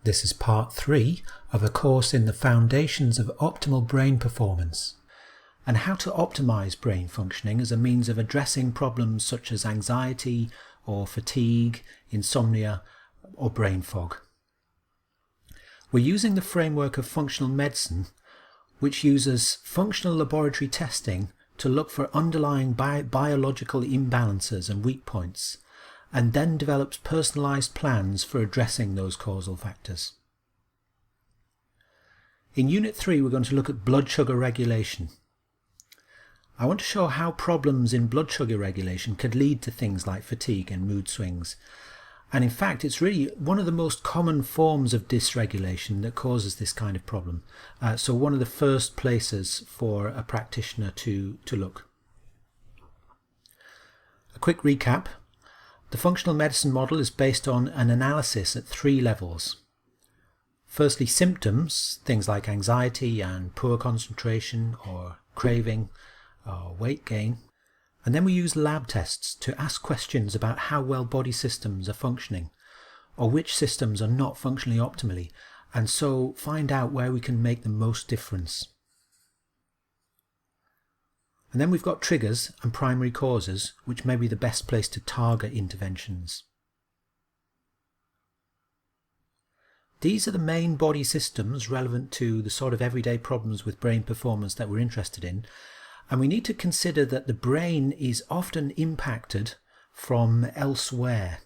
This is part 3 of a course in the foundations of optimal brain performance and how to optimize brain functioning as a means of addressing problems such as anxiety or fatigue, insomnia or brain fog. We're using the framework of functional medicine, which uses functional laboratory testing to look for underlying biological imbalances and weak points, and then develops personalized plans for addressing those causal factors. In Unit 3 we're going to look at blood sugar regulation. I want to show how problems in blood sugar regulation could lead to things like fatigue and mood swings. And in fact it's really one of the most common forms of dysregulation that causes this kind of problem. So one of the first places for a practitioner to look. A quick recap. The functional medicine model is based on an analysis at 3 levels. Firstly, symptoms, things like anxiety and poor concentration or craving or weight gain. And then we use lab tests to ask questions about how well body systems are functioning or which systems are not functioning optimally, and so find out where we can make the most difference. And then we've got triggers and primary causes, which may be the best place to target interventions. These are the main body systems relevant to the sort of everyday problems with brain performance that we're interested in, and we need to consider that the brain is often impacted from elsewhere.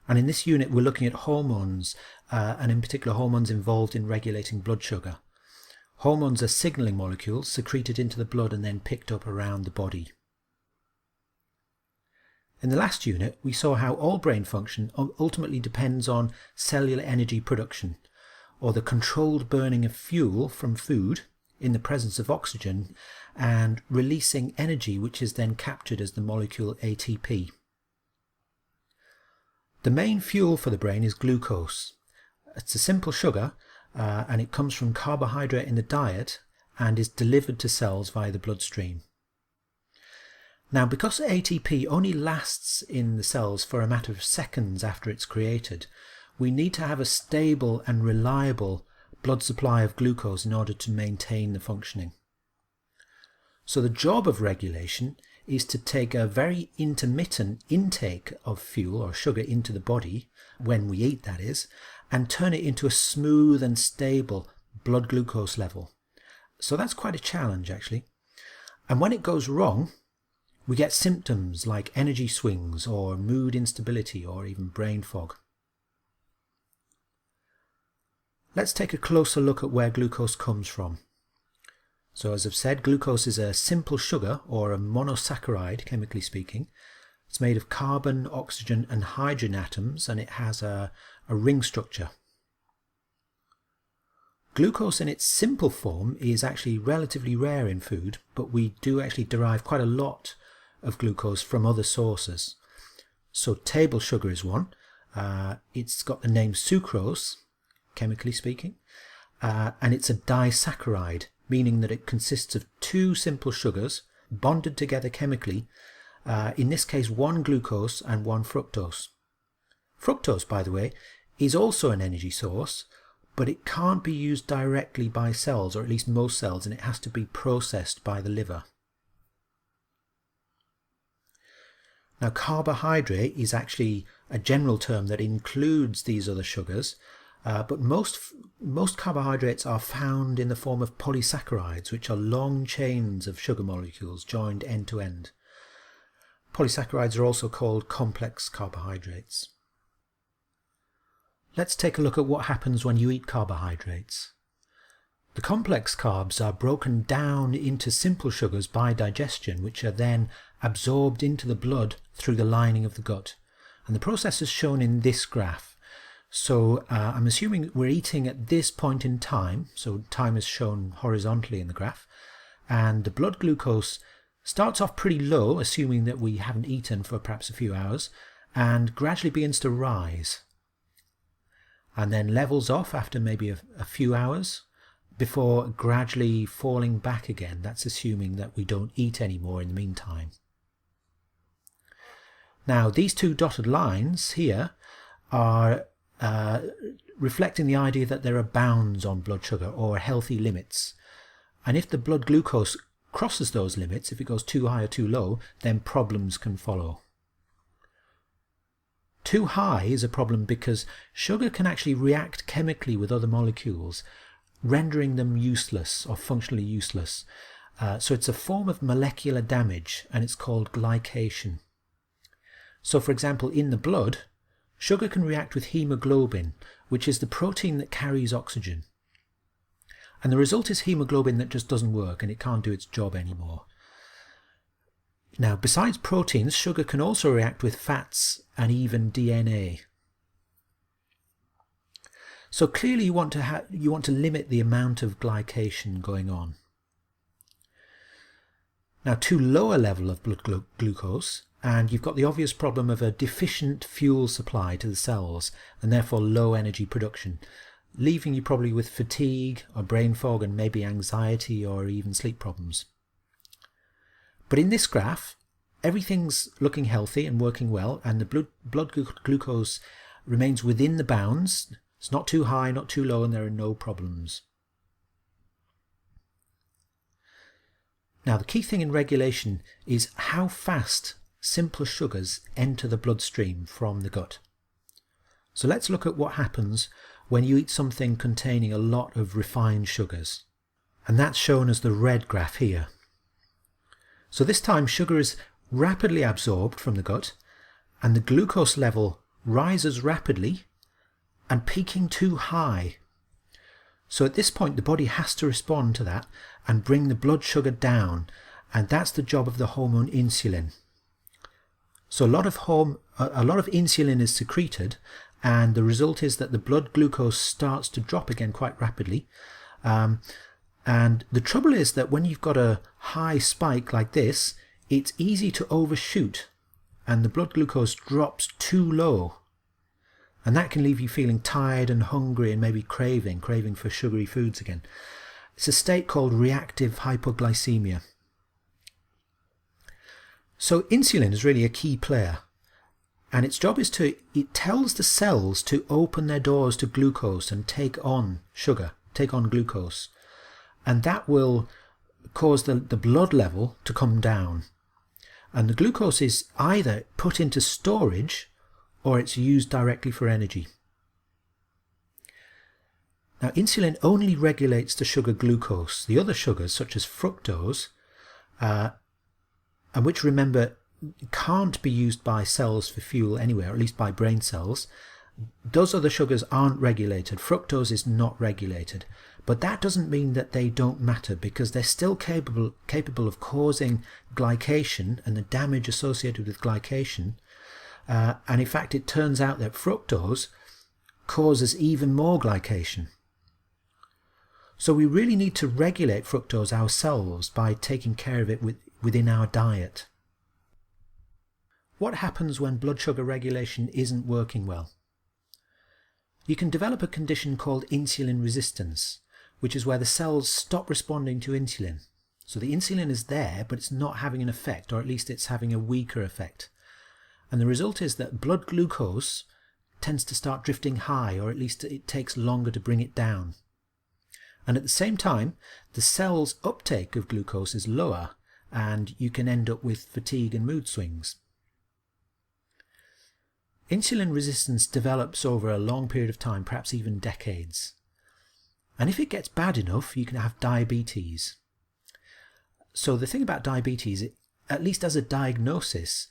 And in this unit we're looking at hormones, and in particular hormones involved in regulating blood sugar. Hormones are signalling molecules secreted into the blood and then picked up around the body. In the last unit we saw how all brain function ultimately depends on cellular energy production, or the controlled burning of fuel from food in the presence of oxygen and releasing energy which is then captured as the molecule ATP. The main fuel for the brain is glucose. It's a simple sugar, and it comes from carbohydrate in the diet and is delivered to cells via the bloodstream. Now, because ATP only lasts in the cells for a matter of seconds after it's created, we need to have a stable and reliable blood supply of glucose in order to maintain the functioning. So the job of regulation is to take a very intermittent intake of fuel or sugar into the body, when we eat that is, and turn it into a smooth and stable blood glucose level. So that's quite a challenge actually. And when it goes wrong, we get symptoms like energy swings or mood instability or even brain fog. Let's take a closer look at where glucose comes from. So as I've said, glucose is a simple sugar or a monosaccharide, chemically speaking. It's made of carbon, oxygen and hydrogen atoms, and it has a ring structure. Glucose in its simple form is actually relatively rare in food, but we do actually derive quite a lot of glucose from other sources. So table sugar is one. It's got the name sucrose, chemically speaking, and it's a disaccharide, meaning that it consists of 2 simple sugars bonded together chemically, in this case 1 glucose and 1 fructose. Fructose, by the way, is also an energy source, but it can't be used directly by cells, or at least most cells, and it has to be processed by the liver. Now, carbohydrate is actually a general term that includes these other sugars, but most carbohydrates are found in the form of polysaccharides, which are long chains of sugar molecules joined end to end. Polysaccharides are also called complex carbohydrates. Let's take a look at what happens when you eat carbohydrates. The complex carbs are broken down into simple sugars by digestion, which are then absorbed into the blood through the lining of the gut. And the process is shown in this graph. So I'm assuming we're eating at this point in time, so time is shown horizontally in the graph, and the blood glucose starts off pretty low, assuming that we haven't eaten for perhaps a few hours, and gradually begins to rise, and then levels off after maybe a few hours, before gradually falling back again. That's assuming that we don't eat anymore in the meantime. Now these 2 dotted lines here are reflecting the idea that there are bounds on blood sugar or healthy limits. And if the blood glucose crosses those limits, if it goes too high or too low, then problems can follow. Too high is a problem because sugar can actually react chemically with other molecules, rendering them useless or functionally useless. So it's a form of molecular damage, and it's called glycation. So for example, in the blood, sugar can react with hemoglobin, which is the protein that carries oxygen. And the result is hemoglobin that just doesn't work and it can't do its job anymore. Now, besides proteins, sugar can also react with fats and even DNA. So clearly you want to limit the amount of glycation going on. Now, too low a level of blood glucose, and you've got the obvious problem of a deficient fuel supply to the cells and therefore low energy production, leaving you probably with fatigue or brain fog and maybe anxiety or even sleep problems. But in this graph, everything's looking healthy and working well, and the blood glucose remains within the bounds. It's not too high, not too low, and there are no problems. Now, the key thing in regulation is how fast simple sugars enter the bloodstream from the gut. So let's look at what happens when you eat something containing a lot of refined sugars. And that's shown as the red graph here. So this time sugar is rapidly absorbed from the gut, and the glucose level rises rapidly and peaking too high. So at this point the body has to respond to that and bring the blood sugar down, and that's the job of the hormone insulin. So a lot of insulin is secreted, and the result is that the blood glucose starts to drop again quite rapidly. And the trouble is that when you've got a high spike like this, it's easy to overshoot and the blood glucose drops too low. And that can leave you feeling tired and hungry and maybe craving for sugary foods again. It's a state called reactive hypoglycemia. So insulin is really a key player, and its job is it tells the cells to open their doors to glucose and take on sugar, take on glucose. And that will cause the blood level to come down. And the glucose is either put into storage or it's used directly for energy. Now, insulin only regulates the sugar glucose. The other sugars, such as fructose, and which, remember, can't be used by cells for fuel anyway, or at least by brain cells, those other sugars aren't regulated. Fructose is not regulated. But that doesn't mean that they don't matter, because they're still capable of causing glycation and the damage associated with glycation. And in fact, it turns out that fructose causes even more glycation. So we really need to regulate fructose ourselves by taking care of it within our diet. What happens when blood sugar regulation isn't working well? You can develop a condition called insulin resistance, which is where the cells stop responding to insulin. So the insulin is there, but it's not having an effect, or at least it's having a weaker effect. And the result is that blood glucose tends to start drifting high, or at least it takes longer to bring it down. And at the same time, the cell's uptake of glucose is lower, and you can end up with fatigue and mood swings. Insulin resistance develops over a long period of time, perhaps even decades. And if it gets bad enough, you can have diabetes. So the thing about diabetes, at least as a diagnosis,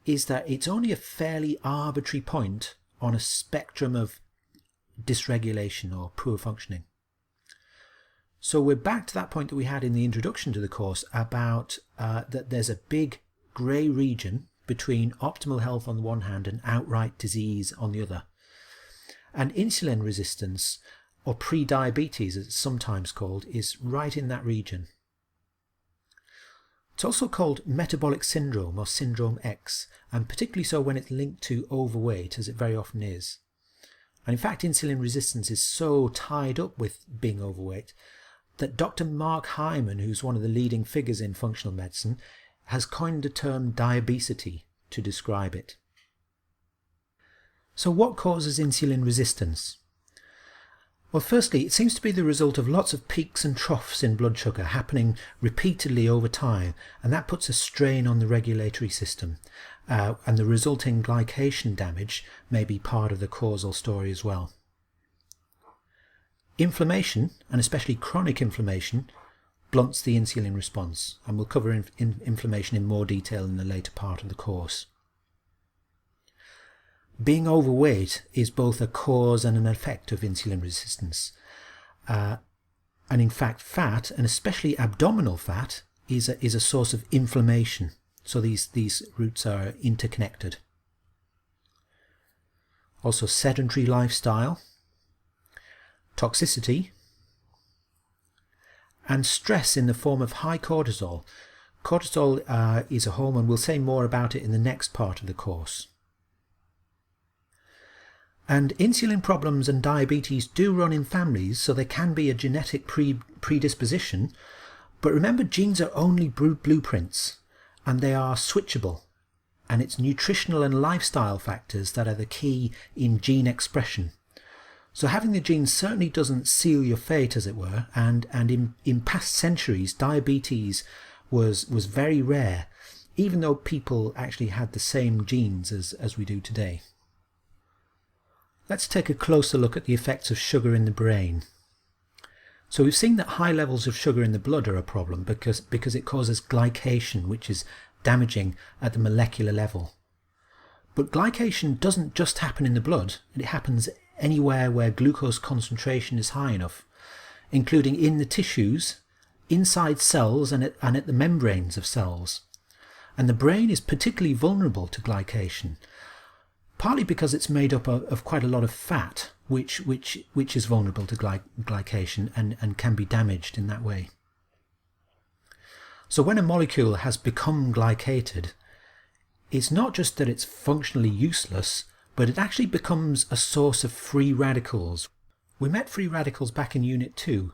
is that it's only a fairly arbitrary point on a spectrum of dysregulation or poor functioning. So we're back to that point that we had in the introduction to the course about that there's a big grey region between optimal health on the one hand and outright disease on the other. And insulin resistance, or pre-diabetes as it's sometimes called, is right in that region. It's also called metabolic syndrome or syndrome X, and particularly so when it's linked to overweight, as it very often is. And in fact, insulin resistance is so tied up with being overweight that Dr. Mark Hyman, who's one of the leading figures in functional medicine, has coined the term diabesity to describe it. So what causes insulin resistance? Well, firstly, it seems to be the result of lots of peaks and troughs in blood sugar happening repeatedly over time, and that puts a strain on the regulatory system. And the resulting glycation damage may be part of the causal story as well. Inflammation, and especially chronic inflammation, blunts the insulin response, and we'll cover inflammation in more detail in the later part of the course. Being overweight is both a cause and an effect of insulin resistance. And in fact, fat, and especially abdominal fat, is a source of inflammation. So these roots are interconnected. Also sedentary lifestyle, toxicity, and stress in the form of high cortisol. Cortisol is a hormone. We'll say more about it in the next part of the course. And insulin problems and diabetes do run in families, so there can be a genetic predisposition. But remember, genes are only blueprints, and they are switchable. And it's nutritional and lifestyle factors that are the key in gene expression. So having the gene certainly doesn't seal your fate, as it were, and in past centuries, diabetes was very rare, even though people actually had the same genes as we do today. Let's take a closer look at the effects of sugar in the brain. So we've seen that high levels of sugar in the blood are a problem because it causes glycation, which is damaging at the molecular level. But glycation doesn't just happen in the blood, it happens anywhere where glucose concentration is high enough, including in the tissues, inside cells, and at the membranes of cells. And the brain is particularly vulnerable to glycation, partly because it's made up of quite a lot of fat, which is vulnerable to glycation and can be damaged in that way. So when a molecule has become glycated, it's not just that it's functionally useless, but it actually becomes a source of free radicals. We met free radicals back in Unit 2.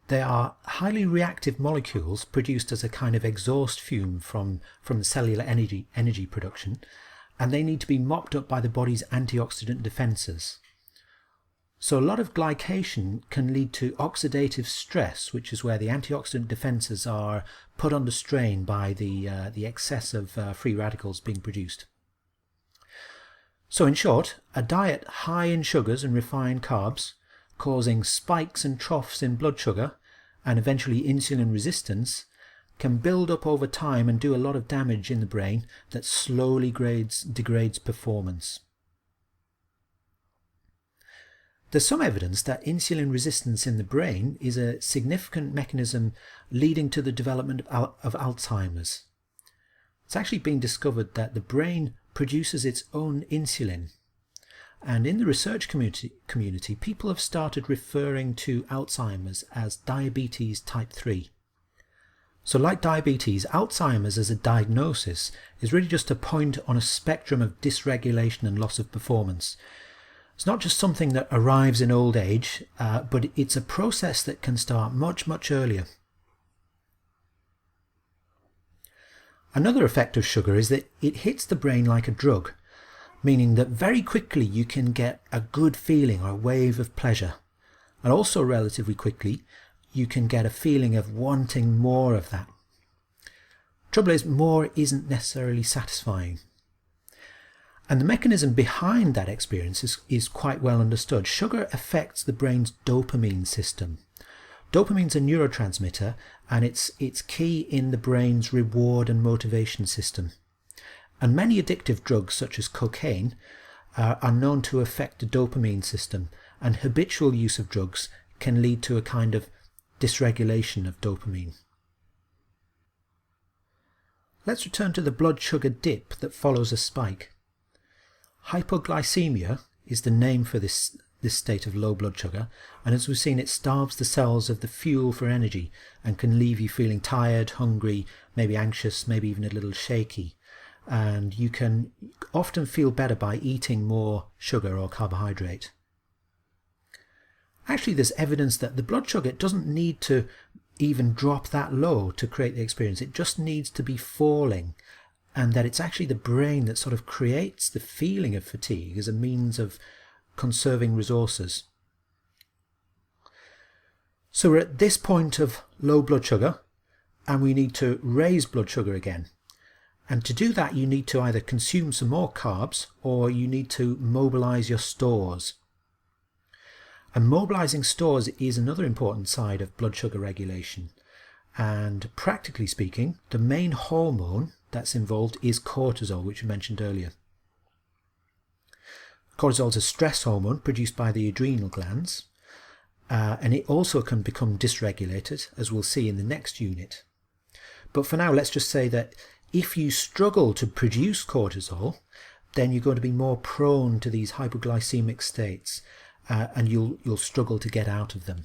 They are highly reactive molecules produced as a kind of exhaust fume from the cellular energy production, and they need to be mopped up by the body's antioxidant defenses. So a lot of glycation can lead to oxidative stress, which is where the antioxidant defenses are put under strain by the excess of free radicals being produced. So in short, a diet high in sugars and refined carbs, causing spikes and troughs in blood sugar and eventually insulin resistance, can build up over time and do a lot of damage in the brain that slowly degrades performance. There's some evidence that insulin resistance in the brain is a significant mechanism leading to the development of Alzheimer's. It's actually been discovered that the brain produces its own insulin, and in the research community people have started referring to Alzheimer's as diabetes type 3. So like diabetes, Alzheimer's as a diagnosis is really just a point on a spectrum of dysregulation and loss of performance. It's not just something that arrives in old age, but it's a process that can start much earlier. Another effect of sugar is that it hits the brain like a drug, meaning that very quickly you can get a good feeling or a wave of pleasure, and also relatively quickly you can get a feeling of wanting more of that. Trouble is, more isn't necessarily satisfying. And the mechanism behind that experience is quite well understood. Sugar affects the brain's dopamine system. Dopamine's a neurotransmitter, and it's key in the brain's reward and motivation system. And many addictive drugs, such as cocaine, are known to affect the dopamine system, and habitual use of drugs can lead to a kind of dysregulation of dopamine. Let's return to the blood sugar dip that follows a spike. Hypoglycemia is the name for this state of low blood sugar, and as we've seen, it starves the cells of the fuel for energy and can leave you feeling tired, hungry, maybe anxious, maybe even a little shaky. And you can often feel better by eating more sugar or carbohydrate. Actually, there's evidence that the blood sugar doesn't need to even drop that low to create the experience. It just needs to be falling, and that it's actually the brain that sort of creates the feeling of fatigue as a means of conserving resources. So we're at this point of low blood sugar and we need to raise blood sugar again. And to do that, you need to either consume some more carbs or you need to mobilize your stores. And mobilizing stores is another important side of blood sugar regulation. And practically speaking, the main hormone that's involved is cortisol, which we mentioned earlier. Cortisol is a stress hormone produced by the adrenal glands. And it also can become dysregulated, as we'll see in the next unit. But for now, let's just say that if you struggle to produce cortisol, then you're going to be more prone to these hypoglycemic states, and you'll struggle to get out of them.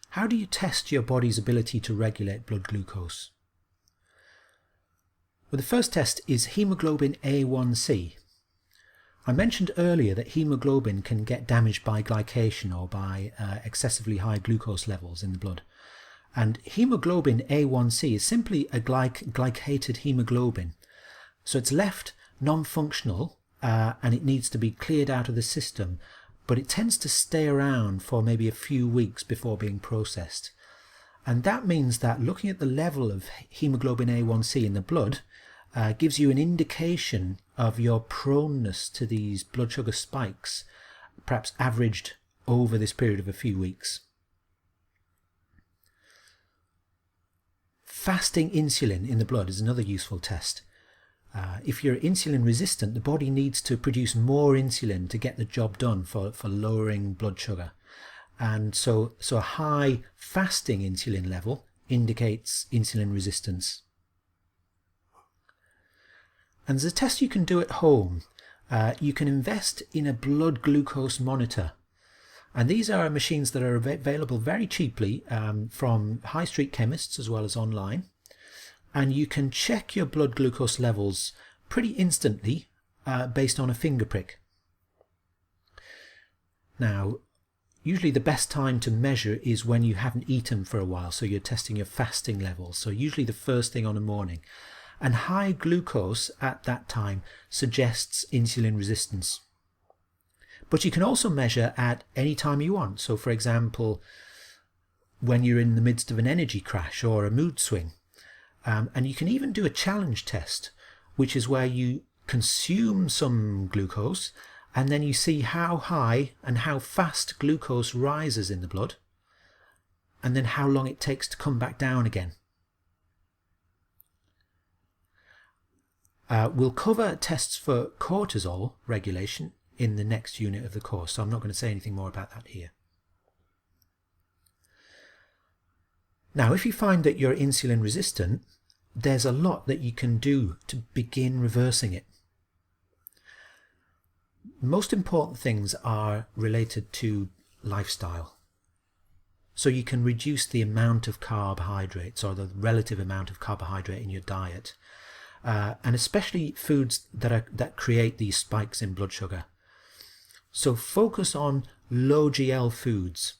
How do you test your body's ability to regulate blood glucose? Well, the first test is hemoglobin A1C. I mentioned earlier that hemoglobin can get damaged by glycation or by excessively high glucose levels in the blood. And hemoglobin A1C is simply a glycated hemoglobin. So it's left non-functional and it needs to be cleared out of the system, but it tends to stay around for maybe a few weeks before being processed. And that means that looking at the level of hemoglobin A1C in the blood gives you an indication of your proneness to these blood sugar spikes, perhaps averaged over this period of a few weeks. Fasting insulin in the blood is another useful test. If you're insulin resistant, the body needs to produce more insulin to get the job done for lowering blood sugar. And so a high fasting insulin level indicates insulin resistance. And there's a test you can do at home. You can invest in a blood glucose monitor. And these are machines that are available very cheaply from high street chemists as well as online. And you can check your blood glucose levels pretty instantly based on a finger prick. Now, usually the best time to measure is when you haven't eaten for a while, so you're testing your fasting levels. So usually the first thing on the morning. And high glucose at that time suggests insulin resistance. But you can also measure at any time you want. So for example, when you're in the midst of an energy crash or a mood swing. And you can even do a challenge test, which is where you consume some glucose and then you see how high and how fast glucose rises in the blood and then how long it takes to come back down again. We'll cover tests for cortisol regulation in the next unit of the course, so I'm not going to say anything more about that here. Now, if you find that you're insulin resistant, there's a lot that you can do to begin reversing it. Most important things are related to lifestyle. So you can reduce the amount of carbohydrates or the relative amount of carbohydrate in your diet. And especially foods that create these spikes in blood sugar. So focus on low GL foods.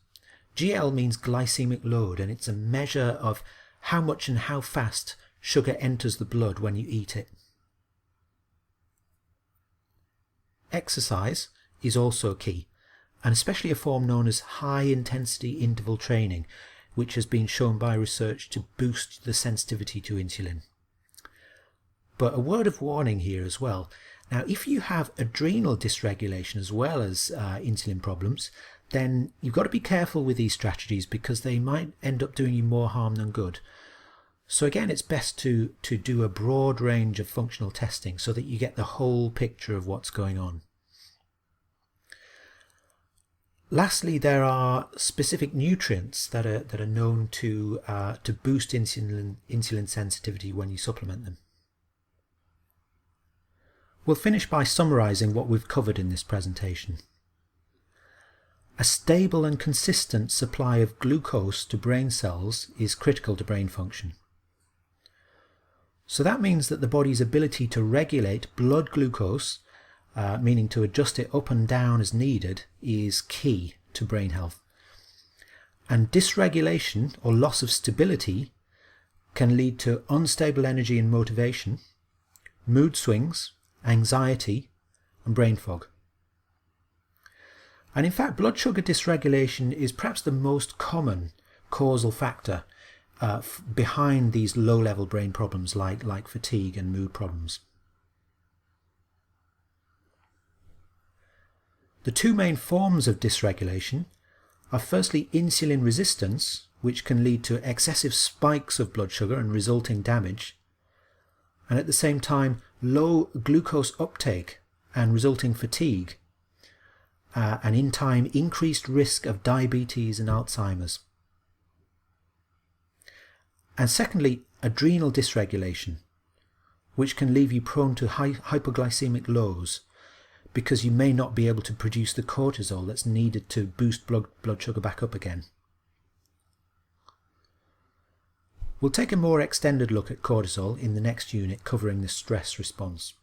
GL means glycemic load, and it's a measure of how much and how fast sugar enters the blood when you eat it. Exercise is also key, and especially a form known as high-intensity interval training, which has been shown by research to boost the sensitivity to insulin. But a word of warning here as well. Now, if you have adrenal dysregulation as well as insulin problems, then you've got to be careful with these strategies because they might end up doing you more harm than good. So again, it's best to do a broad range of functional testing so that you get the whole picture of what's going on. Lastly, there are specific nutrients that are known to boost insulin sensitivity when you supplement them. We'll finish by summarizing what we've covered in this presentation. A stable and consistent supply of glucose to brain cells is critical to brain function. So that means that the body's ability to regulate blood glucose, meaning to adjust it up and down as needed, is key to brain health. And dysregulation or loss of stability can lead to unstable energy and motivation, mood swings, anxiety, and brain fog. And in fact, blood sugar dysregulation is perhaps the most common causal factor behind these low-level brain problems like fatigue and mood problems. The two main forms of dysregulation are firstly insulin resistance, which can lead to excessive spikes of blood sugar and resulting damage, and at the same time low glucose uptake and resulting fatigue, and in time increased risk of diabetes and Alzheimer's. And secondly, adrenal dysregulation, which can leave you prone to hypoglycemic lows because you may not be able to produce the cortisol that's needed to boost blood sugar back up again. We'll take a more extended look at cortisol in the next unit covering the stress response.